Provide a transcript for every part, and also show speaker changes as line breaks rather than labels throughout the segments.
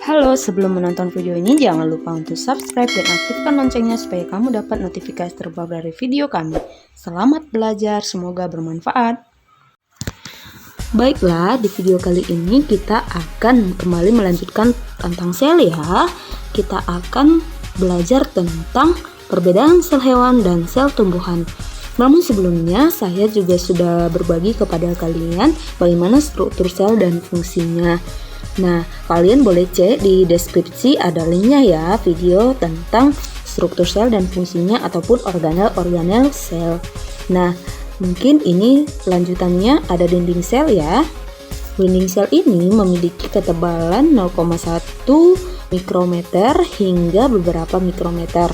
Halo, sebelum menonton video ini jangan lupa untuk subscribe dan aktifkan loncengnya supaya kamu dapat notifikasi terbaru dari video kami. Selamat belajar, semoga bermanfaat. Baiklah, di video kali ini kita akan kembali melanjutkan tentang sel ya. Kita akan belajar tentang perbedaan sel hewan dan sel tumbuhan. Namun sebelumnya saya juga sudah berbagi kepada kalian bagaimana struktur sel dan fungsinya. Nah, kalian boleh cek di deskripsi, ada linknya ya, video tentang struktur sel dan fungsinya ataupun organel-organel sel. Nah, mungkin ini lanjutannya ada dinding sel ya. Dinding sel ini memiliki ketebalan 0,1 mikrometer hingga beberapa mikrometer.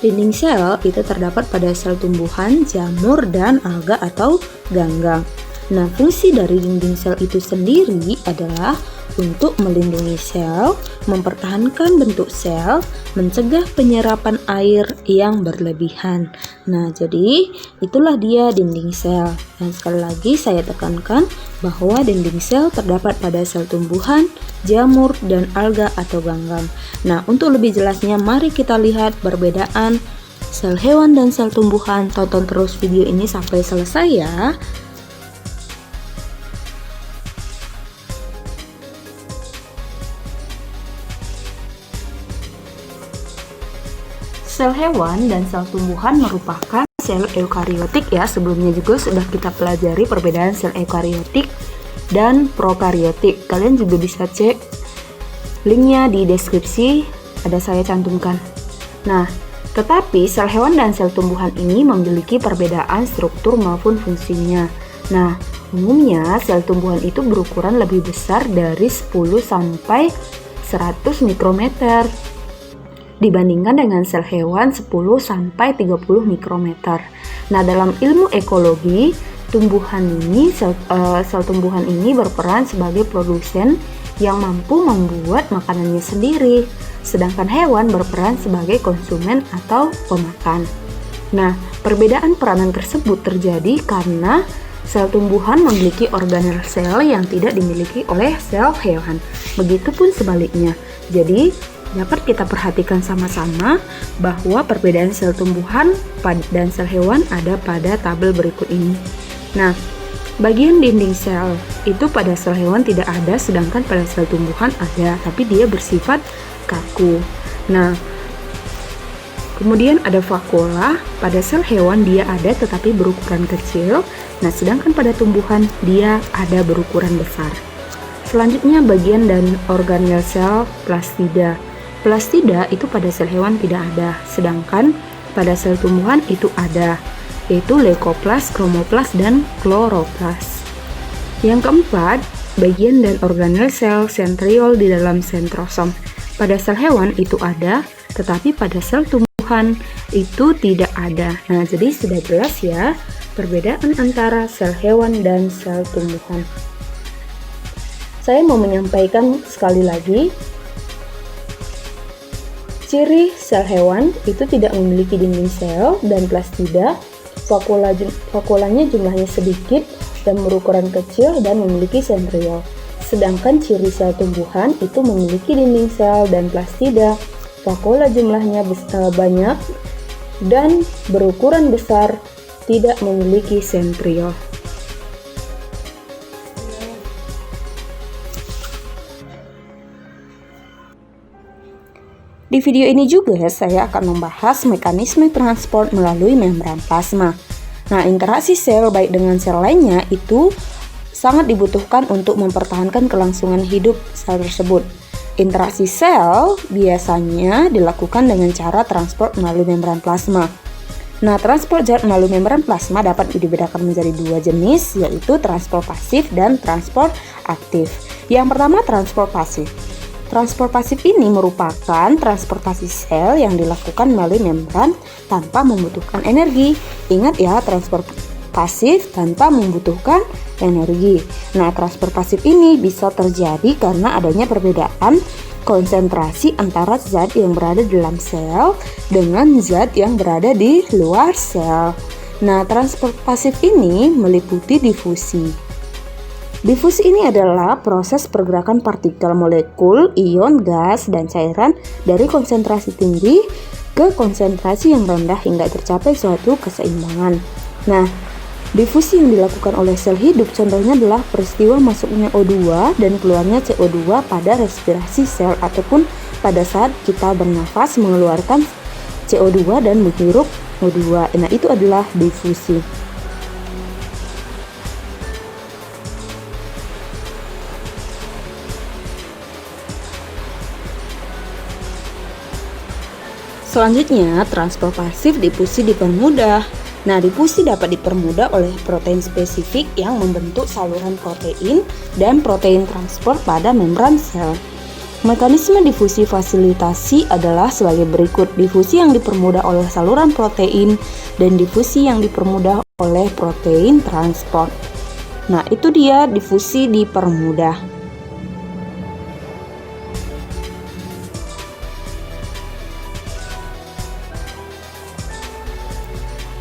Dinding sel itu terdapat pada sel tumbuhan, jamur, dan alga atau ganggang. Nah, fungsi dari dinding sel itu sendiri adalah untuk melindungi sel, mempertahankan bentuk sel, mencegah penyerapan air yang berlebihan. Nah, jadi itulah dia dinding sel. Dan sekali lagi saya tekankan bahwa dinding sel terdapat pada sel tumbuhan, jamur, dan alga atau ganggang. Nah, untuk lebih jelasnya mari kita lihat perbedaan sel hewan dan sel tumbuhan. Tonton terus video ini sampai selesai ya. Sel hewan dan sel tumbuhan merupakan sel eukariotik ya. Sebelumnya juga sudah kita pelajari perbedaan sel eukariotik dan prokariotik. Kalian juga bisa cek linknya di deskripsi, ada saya cantumkan. Nah, tetapi sel hewan dan sel tumbuhan ini memiliki perbedaan struktur maupun fungsinya. Nah, umumnya sel tumbuhan itu berukuran lebih besar dari 10 sampai 100 mikrometer dibandingkan dengan sel hewan 10 sampai 30 mikrometer. Nah, dalam ilmu ekologi, sel tumbuhan ini berperan sebagai produsen yang mampu membuat makanannya sendiri, sedangkan hewan berperan sebagai konsumen atau pemakan. Nah, perbedaan peranan tersebut terjadi karena sel tumbuhan memiliki organel sel yang tidak dimiliki oleh sel hewan. Begitupun sebaliknya. Jadi, dapat kita perhatikan sama-sama bahwa perbedaan sel tumbuhan dan sel hewan ada pada tabel berikut ini. Nah, bagian dinding sel itu pada sel hewan tidak ada, sedangkan pada sel tumbuhan ada, tapi dia bersifat kaku. Nah, kemudian ada vakuola, pada sel hewan dia ada tetapi berukuran kecil. Nah, sedangkan pada tumbuhan dia ada berukuran besar. Selanjutnya bagian dan organel sel plastida. Plastida itu pada sel hewan tidak ada, sedangkan pada sel tumbuhan itu ada, yaitu leukoplas, kromoplas, dan kloroplas. Yang keempat, bagian dan organel sel sentriol di dalam sentrosom. Pada sel hewan itu ada, tetapi pada sel tumbuhan itu tidak ada. Nah, jadi sudah jelas ya perbedaan antara sel hewan dan sel tumbuhan. Saya mau menyampaikan sekali lagi, ciri sel hewan itu tidak memiliki dinding sel dan plastida, vakuolanya jumlahnya sedikit dan berukuran kecil dan memiliki sentriol. Sedangkan ciri sel tumbuhan itu memiliki dinding sel dan plastida, vakuola jumlahnya banyak dan berukuran besar, tidak memiliki sentriol. Di video ini juga saya akan membahas mekanisme transport melalui membran plasma. Nah, interaksi sel baik dengan sel lainnya itu sangat dibutuhkan untuk mempertahankan kelangsungan hidup sel tersebut. Interaksi sel biasanya dilakukan dengan cara transport melalui membran plasma. Nah, transport zat melalui membran plasma dapat dibedakan menjadi dua jenis, yaitu transport pasif dan transport aktif. Yang pertama, transport pasif. Transport pasif ini merupakan transportasi sel yang dilakukan melalui membran tanpa membutuhkan energi. Ingat ya, transport pasif tanpa membutuhkan energi. Nah, transport pasif ini bisa terjadi karena adanya perbedaan konsentrasi antara zat yang berada di dalam sel dengan zat yang berada di luar sel. Nah, transport pasif ini meliputi difusi. Difusi ini adalah proses pergerakan partikel, molekul, ion, gas, dan cairan dari konsentrasi tinggi ke konsentrasi yang rendah hingga tercapai suatu keseimbangan. Nah, difusi yang dilakukan oleh sel hidup contohnya adalah peristiwa masuknya O2 dan keluarnya CO2 pada respirasi sel ataupun pada saat kita bernafas mengeluarkan CO2 dan menghirup O2. Nah, itu adalah difusi. Selanjutnya, transport pasif difusi dipermudah. Nah, difusi dapat dipermudah oleh protein spesifik yang membentuk saluran protein dan protein transport pada membran sel. Mekanisme difusi fasilitasi adalah sebagai berikut: difusi yang dipermudah oleh saluran protein dan difusi yang dipermudah oleh protein transport. Nah, itu dia difusi dipermudah.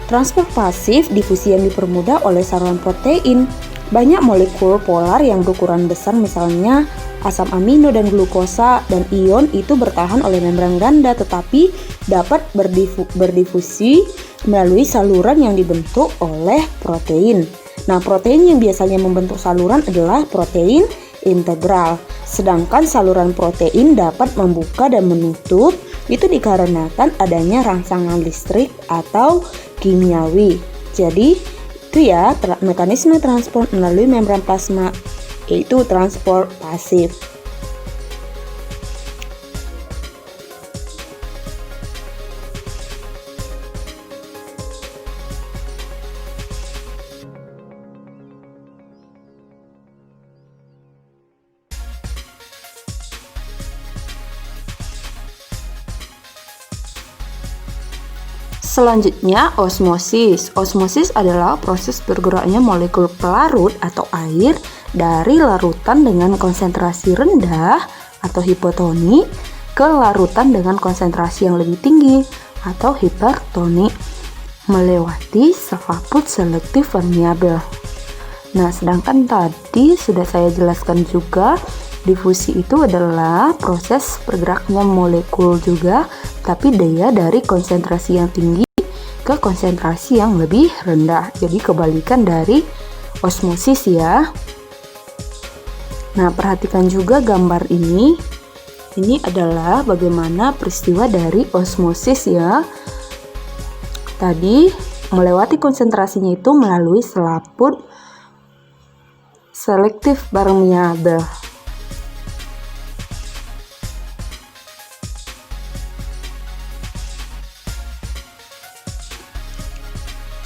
Transport pasif difusi yang dipermudah oleh saluran protein. Banyak molekul polar yang berukuran besar, misalnya asam amino dan glukosa dan ion, itu bertahan oleh membran ganda tetapi dapat berdifusi melalui saluran yang dibentuk oleh protein. Nah, protein yang biasanya membentuk saluran adalah protein integral. Sedangkan saluran protein dapat membuka dan menutup itu dikarenakan adanya rangsangan listrik atau kimiawi. Jadi itu ya mekanisme transport melalui membran plasma, yaitu transport pasif. Selanjutnya, osmosis. Osmosis adalah proses bergeraknya molekul pelarut atau air dari larutan dengan konsentrasi rendah atau hipotonik ke larutan dengan konsentrasi yang lebih tinggi atau hipertonik melewati selaput selektif permeabel. Nah, sedangkan tadi sudah saya jelaskan juga, difusi itu adalah proses bergeraknya molekul juga, tapi dia dari konsentrasi yang tinggi ke konsentrasi yang lebih rendah. Jadi kebalikan dari osmosis ya. Nah, perhatikan juga gambar ini. Ini adalah bagaimana peristiwa dari osmosis ya. Tadi melewati konsentrasinya itu melalui selaput selektif permeabel.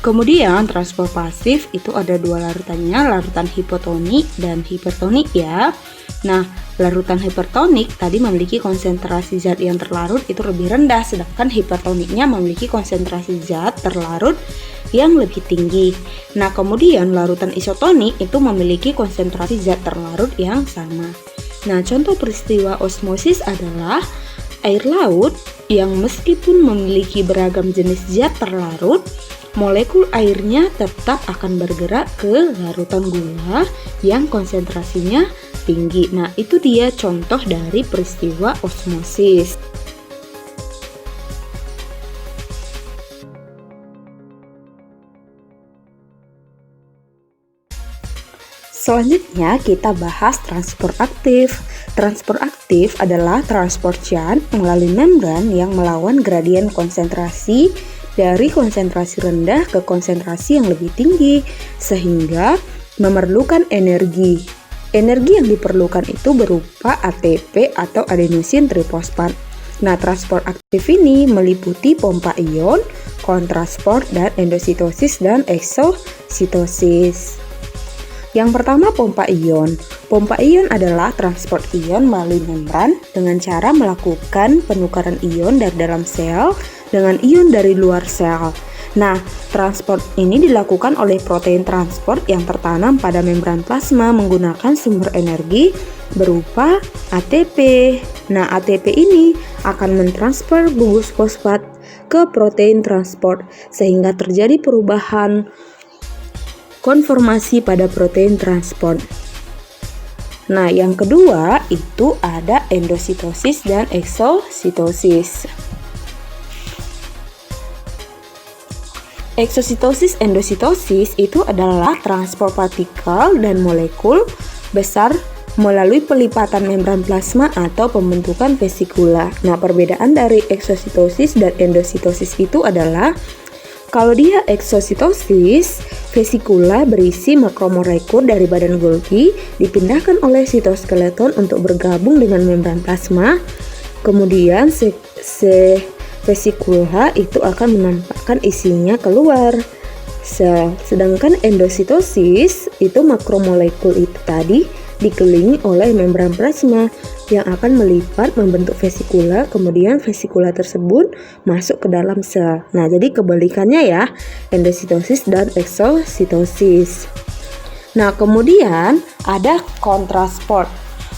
Kemudian transport pasif itu ada dua larutannya, larutan hipotonik dan hipertonik ya. Nah, larutan hipertonik tadi memiliki konsentrasi zat yang terlarut itu lebih rendah, sedangkan hipertoniknya memiliki konsentrasi zat terlarut yang lebih tinggi. Nah, kemudian larutan isotonik itu memiliki konsentrasi zat terlarut yang sama. Nah, contoh peristiwa osmosis adalah air laut yang meskipun memiliki beragam jenis zat terlarut, molekul airnya tetap akan bergerak ke larutan gula yang konsentrasinya tinggi. Nah, itu dia contoh dari peristiwa osmosis. Selanjutnya kita bahas transport aktif. Transport aktif adalah transport charge melalui membran yang melawan gradien konsentrasi dari konsentrasi rendah ke konsentrasi yang lebih tinggi, sehingga memerlukan energi. Energi yang diperlukan itu berupa ATP atau adenosin trifosfat. Nah, transport aktif ini meliputi pompa ion, kontransport, dan endositosis dan eksositosis. Yang pertama, pompa ion. Pompa ion adalah transport ion melalui membran dengan cara melakukan penukaran ion dari dalam sel dengan ion dari luar sel. Nah, transport ini dilakukan oleh protein transport yang tertanam pada membran plasma menggunakan sumber energi berupa ATP. Nah, ATP ini akan mentransfer gugus fosfat ke protein transport sehingga terjadi perubahan konformasi pada protein transport. Nah, yang kedua itu ada endositosis dan eksositosis. Eksositosis endositosis itu adalah transport partikel dan molekul besar melalui pelipatan membran plasma atau pembentukan vesikula. Nah, perbedaan dari eksositosis dan endositosis itu adalah kalau dia eksositosis, vesikula berisi makromolekul dari badan Golgi dipindahkan oleh sitoskeleton untuk bergabung dengan membran plasma. Kemudian vesikula itu akan menampakkan isinya keluar. Sedangkan endositosis itu makromolekul itu tadi dikelilingi oleh membran plasma yang akan melipat membentuk vesikula, kemudian vesikula tersebut masuk ke dalam sel. Nah, jadi kebalikannya ya, endositosis dan eksositosis. Nah, kemudian ada kontrasport.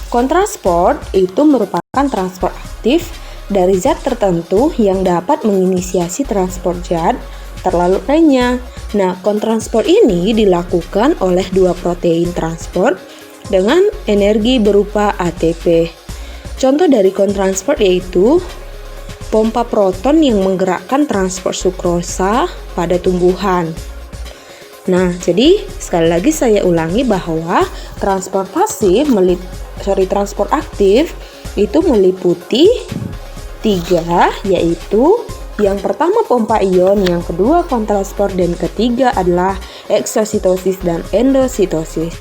Kontrasport itu merupakan transport aktif dari zat tertentu yang dapat menginisiasi transport zat terlalu lainnya. Nah, kontrasport ini dilakukan oleh dua protein transport dengan energi berupa ATP. Contoh dari kontrasport yaitu pompa proton yang menggerakkan transport sukrosa pada tumbuhan. Nah, jadi sekali lagi saya ulangi bahwa transport aktif itu meliputi 3, yaitu yang pertama pompa ion, yang kedua kontrasport, dan ketiga adalah eksositosis dan endositosis.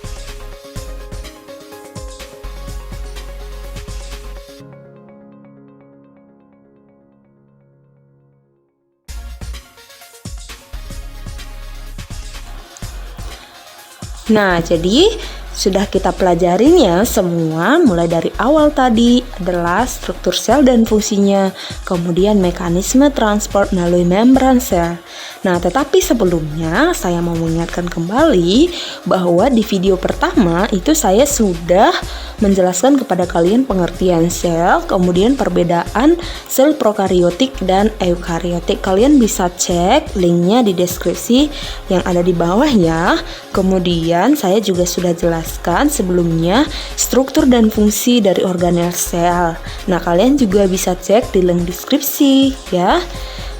Nah, jadi sudah kita pelajarin ya semua, mulai dari awal tadi adalah struktur sel dan fungsinya, kemudian mekanisme transport melalui membran sel. Nah, tetapi sebelumnya saya mau mengingatkan kembali bahwa di video pertama itu saya sudah menjelaskan kepada kalian pengertian sel, kemudian perbedaan sel prokariotik dan eukariotik. Kalian bisa cek linknya di deskripsi yang ada di bawah ya. Kemudian saya juga sudah jelaskan sebelumnya struktur dan fungsi dari organel sel. Nah, kalian juga bisa cek di link deskripsi ya.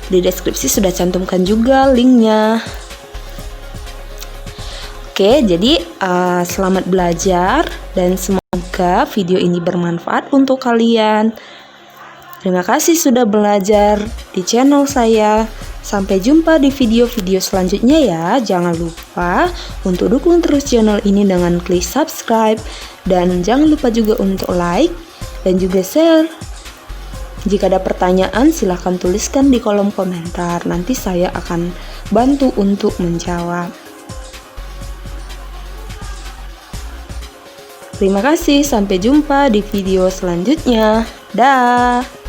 Di deskripsi sudah cantumkan juga linknya. Oke, jadi selamat belajar dan semoga video ini bermanfaat untuk kalian. Terima kasih sudah belajar di channel saya. Sampai jumpa di video-video selanjutnya ya. Jangan lupa untuk dukung terus channel ini dengan klik subscribe. Dan jangan lupa juga untuk like dan juga share. Jika ada pertanyaan silahkan tuliskan di kolom komentar. Nanti saya akan bantu untuk menjawab. Terima kasih, sampai jumpa di video selanjutnya. Dah.